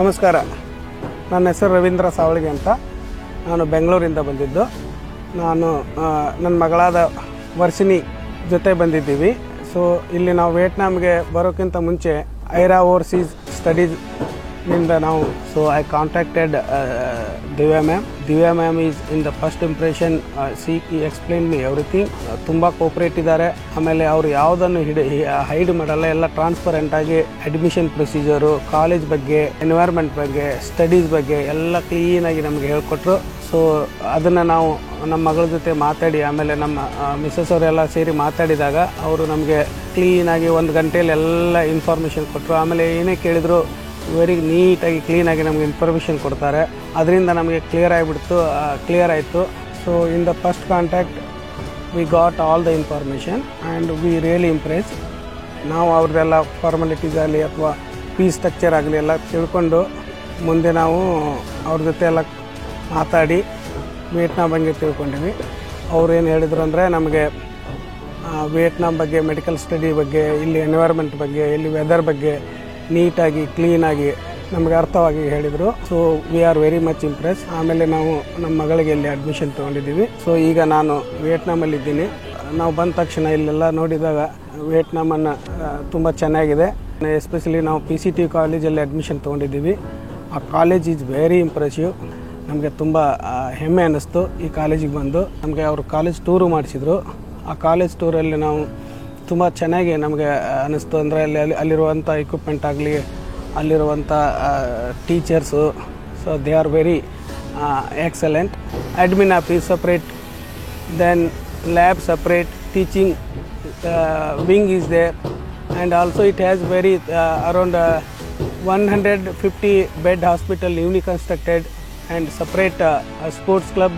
ನಮಸ್ಕಾರ, ನನ್ನ ಹೆಸರು ರವೀಂದ್ರ ಸಾವಳಿಗೆ ಅಂತ. ನಾನು ಬೆಂಗಳೂರಿಂದ ಬಂದಿದ್ದು. ನಾನು ನನ್ನ ಮಗಳಾದ ವರ್ಷಿನಿ ಜೊತೆ ಬಂದಿದ್ದೀವಿ. ಸೊ ಇಲ್ಲಿ ನಾವು ವಿಯೆಟ್ನಾಮ್ಗೆ ಬರೋಕ್ಕಿಂತ ಮುಂಚೆ ಐರಾ ಓವರ್ಸೀಸ್ ಸ್ಟಡೀಸ್ನಿಂದ ನಾವು I contacted Divya ma'am. Divya ma'am is in the first impression C explain me everything. ತುಂಬ ಕೋಪ್ರೇಟ್ ಇದ್ದಾರೆ. ಆಮೇಲೆ ಅವರು ಯಾವುದನ್ನು ಹೈಡ್ ಮಾಡಲ್ಲ, ಎಲ್ಲ ಟ್ರಾನ್ಸ್ಪರೆಂಟ್ ಆಗಿ ಅಡ್ಮಿಷನ್ ಪ್ರೊಸೀಜರು, ಕಾಲೇಜ್ ಬಗ್ಗೆ, ಎನ್ವೈರ್ಮೆಂಟ್ ಬಗ್ಗೆ, ಸ್ಟಡೀಸ್ ಬಗ್ಗೆ ಎಲ್ಲ ಕ್ಲೀನಾಗಿ ನಮಗೆ ಹೇಳ್ಕೊಟ್ರು. ಸೊ ಅದನ್ನು ನಾವು ನಮ್ಮ ಮಗಳ ಜೊತೆ ಮಾತಾಡಿ, ಆಮೇಲೆ ನಮ್ಮ ಮಿಸ್ಸಸ್ ಅವರೆಲ್ಲ ಸೇರಿ ಮಾತಾಡಿದಾಗ ಅವರು ನಮಗೆ ಕ್ಲೀನಾಗಿ 1 ಗಂಟೆಯಲ್ಲಿ ಎಲ್ಲ ಇನ್ಫಾರ್ಮೇಷನ್ ಕೊಟ್ಟರು. ಆಮೇಲೆ ಏನೇ ಕೇಳಿದ್ರು ವೆರಿ ನೀಟಾಗಿ ಕ್ಲೀನಾಗಿ ನಮಗೆ ಇನ್ಫಾರ್ಮೇಷನ್ ಕೊಡ್ತಾರೆ. ಅದರಿಂದ ನಮಗೆ ಕ್ಲಿಯರ್ ಆಯಿತು. So in the first contact we got all the information and we really Impress. ನಾವು ಅವ್ರದ್ದೆಲ್ಲ ಫಾರ್ಮಾಲಿಟೀಸ್ ಆಗಲಿ ಅಥವಾ ಫೀಸ್ ಸ್ಟ್ರಕ್ಚರ್ ಆಗಲಿ ಎಲ್ಲ ತಿಳ್ಕೊಂಡು ಮುಂದೆ ನಾವು ಅವ್ರ ಜೊತೆ ಎಲ್ಲ ಮಾತಾಡಿ ವಿಯೆಟ್ನಾಮ್ ಬಗ್ಗೆ ತಿಳ್ಕೊಂಡಿವಿ. ಅವ್ರು ಏನು ಹೇಳಿದ್ರು ಅಂದರೆ ನಮಗೆ ವಿಯೆಟ್ನಾಮ್ ಬಗ್ಗೆ, ಮೆಡಿಕಲ್ ಸ್ಟಡಿ ಬಗ್ಗೆ, ಇಲ್ಲಿ ಎನ್ವೈರ್ಮೆಂಟ್ ಬಗ್ಗೆ, ಇಲ್ಲಿ ವೆದರ್ ಬಗ್ಗೆ ನೀಟಾಗಿ ಕ್ಲೀನಾಗಿ ನಮಗೆ ಅರ್ಥವಾಗಿ ಹೇಳಿದರು. So we are very much Impress. ಆಮೇಲೆ ನಾವು ನಮ್ಮ ಮಗಳಿಗೆ ಇಲ್ಲಿ ಅಡ್ಮಿಷನ್ ತೊಗೊಂಡಿದ್ದೀವಿ. ಸೊ ಈಗ ನಾನು ವಿಯೆಟ್ನಾಮಲ್ಲಿದ್ದೀನಿ. ನಾವು ಬಂದ ತಕ್ಷಣ ಇಲ್ಲೆಲ್ಲ ನೋಡಿದಾಗ ವಿಯೆಟ್ನಾಮನ್ನು ತುಂಬ ಚೆನ್ನಾಗಿದೆ. ಎಸ್ಪೆಷಲಿ ನಾವು PCT ಕಾಲೇಜಲ್ಲಿ ಅಡ್ಮಿಷನ್ ತೊಗೊಂಡಿದ್ದೀವಿ. ಆ ಕಾಲೇಜ್ ಈಸ್ ವೆರಿ ಇಂಪ್ರೆಸಿವ್. ನಮಗೆ ತುಂಬ ಹೆಮ್ಮೆ ಅನ್ನಿಸ್ತು ಈ ಕಾಲೇಜಿಗೆ ಬಂದು. ನಮಗೆ ಅವರು ಕಾಲೇಜ್ ಟೂರು ಮಾಡಿಸಿದ್ರು. ಆ ಕಾಲೇಜ್ ಟೂರಲ್ಲಿ ನಾವು ತುಂಬ ಚೆನ್ನಾಗಿ ನಮಗೆ ಅನ್ನಿಸ್ತು. ಅಂದರೆ ಅಲ್ಲಿರುವಂಥ ಇಕ್ವಿಪ್ಮೆಂಟ್ ಆಗಲಿ, ಅಲ್ಲಿರುವಂಥ teachers, so they are very excellent. Admin office separate, then lab separate, teaching wing is there, and also it has very around 150 bed hospital newly constructed, and separate sports club,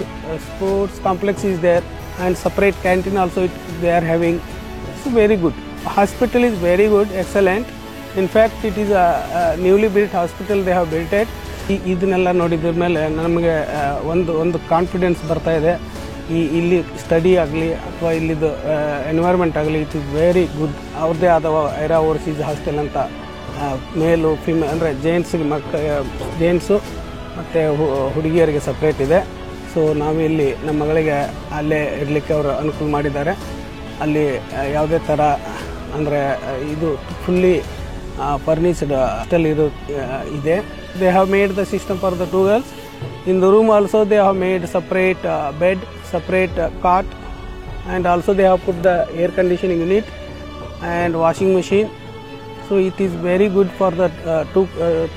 sports complex is there, and separate canteen also they are having. So very good. Hospital is very good, excellent. In fact it is a newly built hospital they have built it. ಇದನ್ನೆಲ್ಲ ನೋಡಿದ್ರ ಮೇಲೆ ನಮಗೆ ಒಂದು confidence ಬರ್ತಾ ಇದೆ. ಇಲ್ಲಿ study ಆಗಲಿ ಅಥವಾ ಇಲ್ಲಿದ್ದು ಎನ್ವೈರ್ಮೆಂಟ್ ಆಗಲಿ, ಇಟ್ ಇಸ್ ವೆರಿ ಗುಡ್. ಅವ್ರದ್ದೇ ಆದ ಐರಾ ಓವರ್ಸೀಸ್ ಹಾಸ್ಟೆಲ್ ಅಂತ ಮೇಲು ಫಿಮೇಲ್ ಅಂದರೆ ಜೇಂಟ್ಸು ಮತ್ತು ಹುಡುಗಿಯರಿಗೆ ಸಪ್ರೇಟ್ ಇದೆ. ಸೊ ನಾವು ಇಲ್ಲಿ ನಮ್ಮ ಮಗಳಿಗೆ ಅಲ್ಲೇ ಇರಲಿಕ್ಕೆ ಅವರು ಅನುಕೂಲ ಮಾಡಿದ್ದಾರೆ. ಅಲ್ಲಿ ಯಾವುದೇ ಥರ ಅಂದರೆ ಇದು ಫುಲ್ಲಿ ಫರ್ನಿಷ್ಡ್ ಹಾಸ್ಟೆಲ್ ಇದೆ. They have made the system for the 2 girls. In the room also they have made separate bed, separate cot, and also they have put the air conditioning unit and washing machine. So it is very good for the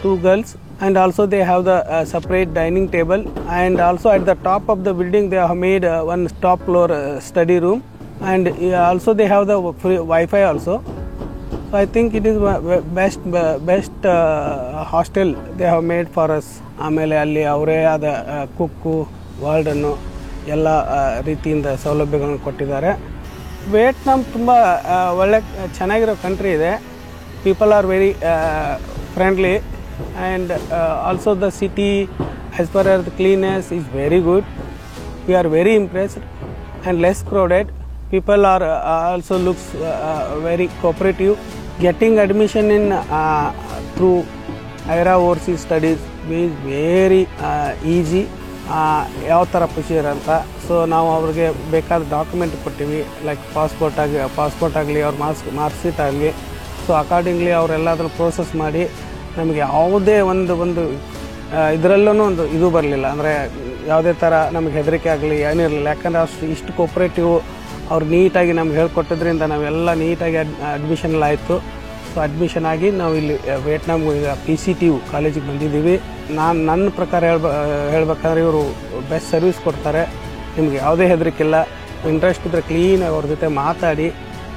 two girls. And also they have the separate dining table, and also at the top of the building they have made one top floor study room, and also they have the free Wi-Fi also. So I think it is best hostel they have made for us. ಆಮೇಲೆ ಅಲ್ಲಿ ಅವರೇ ಆದ ಕುಕ್ಕು, ವಾರ್ಡನ್ನು ಎಲ್ಲ ರೀತಿಯಿಂದ ಸೌಲಭ್ಯಗಳನ್ನು ಕೊಟ್ಟಿದ್ದಾರೆ. Vietnam ತುಂಬ ಚೆನ್ನಾಗಿರೋ ಕಂಟ್ರಿ ಇದೆ. People are very friendly, and also the city as per the cleanness is very good. We are very impressed and less crowded. People are also looks very cooperative. Getting admission in through Aira overseas studies is very easy. ಯಾವ ಥರ procedure ಅಂತ. So ನಾವು ಅವ್ರಿಗೆ ಬೇಕಾದ document ಕೊಟ್ಟಿವಿ, like passport ಆಗಲಿ, ಅವ್ರ marks sheet ಆಗಲಿ. ಸೊ ಅಕಾರ್ಡಿಂಗ್ಲಿ ಅವರೆಲ್ಲದನ್ನು ಪ್ರೋಸೆಸ್ ಮಾಡಿ ನಮಗೆ ಯಾವುದೇ ಒಂದು ಇದರಲ್ಲೂ ಒಂದು ಇದು ಬರಲಿಲ್ಲ. ಅಂದರೆ ಯಾವುದೇ ಥರ ನಮಗೆ ಹೆದರಿಕೆ ಆಗಲಿ ಏನಿರಲಿಲ್ಲ. ಯಾಕಂದರೆ ಇಷ್ಟು ಕೋಪ್ರೇಟಿವ್. ಅವ್ರು ನೀಟಾಗಿ ನಮ್ಗೆ ಹೇಳ್ಕೊಟ್ಟಿದ್ರಿಂದ ನಾವೆಲ್ಲ ನೀಟಾಗಿ ಅಡ್ಮಿಷನ್ ಎಲ್ಲ ಆಯಿತು. ಸೊ ಅಡ್ಮಿಷನ್ ಆಗಿ ನಾವು ಇಲ್ಲಿ ವಿಯೆಟ್ನಾಮ್ಗೆ ಈಗ PCT ಕಾಲೇಜಿಗೆ ಬಂದಿದ್ದೀವಿ. ನನ್ನ ಪ್ರಕಾರ ಹೇಳ್ಬೇಕಾದ್ರೆ ಇವರು ಬೆಸ್ಟ್ ಸರ್ವಿಸ್ ಕೊಡ್ತಾರೆ. ನಿಮಗೆ ಯಾವುದೇ ಹೆದರಿಕಿಲ್ಲ. ಇಂಟ್ರೆಸ್ಟ್ ಇದ್ದರೆ ಕ್ಲೀನಾಗಿ ಅವ್ರ ಜೊತೆ ಮಾತಾಡಿ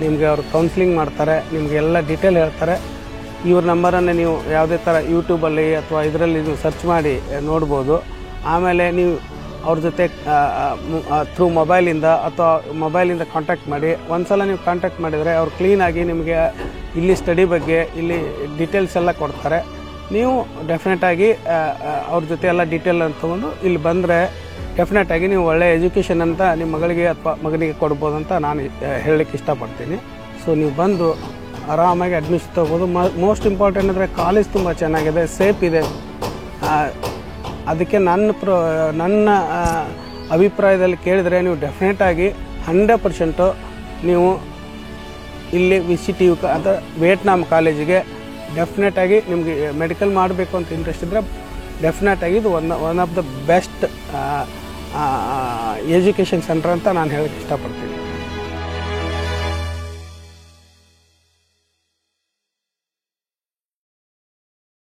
ನಿಮಗೆ ಅವರು ಕೌನ್ಸಿಲಿಂಗ್ ಮಾಡ್ತಾರೆ, ನಿಮಗೆ ಎಲ್ಲ ಡೀಟೇಲ್ ಹೇಳ್ತಾರೆ. ಇವ್ರ ನಂಬರನ್ನು ನೀವು ಯಾವುದೇ ಥರ ಯೂಟ್ಯೂಬಲ್ಲಿ ಅಥವಾ ಇದರಲ್ಲಿ ನೀವು ಸರ್ಚ್ ಮಾಡಿ ನೋಡ್ಬೋದು. ಆಮೇಲೆ ನೀವು ಅವ್ರ ಜೊತೆ ಥ್ರೂ ಮೊಬೈಲಿಂದ ಕಾಂಟ್ಯಾಕ್ಟ್ ಮಾಡಿ. ಒಂದ್ಸಲ ನೀವು ಕಾಂಟ್ಯಾಕ್ಟ್ ಮಾಡಿದರೆ ಅವ್ರು ಕ್ಲೀನಾಗಿ ನಿಮಗೆ ಇಲ್ಲಿ ಸ್ಟಡಿ ಬಗ್ಗೆ ಇಲ್ಲಿ ಡೀಟೇಲ್ಸ್ ಎಲ್ಲ ಕೊಡ್ತಾರೆ. ನೀವು ಡೆಫಿನೆಟಾಗಿ ಅವ್ರ ಜೊತೆ ಎಲ್ಲ ಡೀಟೇಲ್ ಅಂತ ತೊಗೊಂಡು ಇಲ್ಲಿ ಬಂದರೆ ಡೆಫಿನೆಟಾಗಿ ನೀವು ಒಳ್ಳೆಯ ಎಜುಕೇಷನ್ ಅಂತ ನಿಮ್ಮ ಮಗಳಿಗೆ ಅಥವಾ ಮಗನಿಗೆ ಕೊಡ್ಬೋದು ಅಂತ ನಾನು ಹೇಳಲಿಕ್ಕೆ ಇಷ್ಟಪಡ್ತೀನಿ. ಸೊ ನೀವು ಬಂದು ಆರಾಮಾಗಿ ಅಡ್ಮಿಷನ್ ತೊಗೋಬೋದು. ಮೋಸ್ಟ್ ಇಂಪಾರ್ಟೆಂಟ್ ಅಂದರೆ ಕಾಲೇಜ್ ತುಂಬ ಚೆನ್ನಾಗಿದೆ, ಸೇಫ್ ಇದೆ. ಅದಕ್ಕೆ ನನ್ನ ಅಭಿಪ್ರಾಯದಲ್ಲಿ ಕೇಳಿದರೆ ನೀವು ಡೆಫಿನೆಟಾಗಿ 100% ನೀವು ಇಲ್ಲಿ VCTU ಅಥವಾ ವಿಯೆಟ್ನಾಂ ಕಾಲೇಜಿಗೆ ಡೆಫಿನೆಟಾಗಿ ನಿಮಗೆ ಮೆಡಿಕಲ್ ಮಾಡಬೇಕು ಅಂತ ಇಂಟ್ರೆಸ್ಟ್ ಇದ್ದರೆ ಡೆಫಿನೆಟಾಗಿ ಇದು one of the best education centre ಅಂತ ನಾನು ಹೇಳಕ್ಕೆ ಇಷ್ಟಪಡ್ತೀನಿ.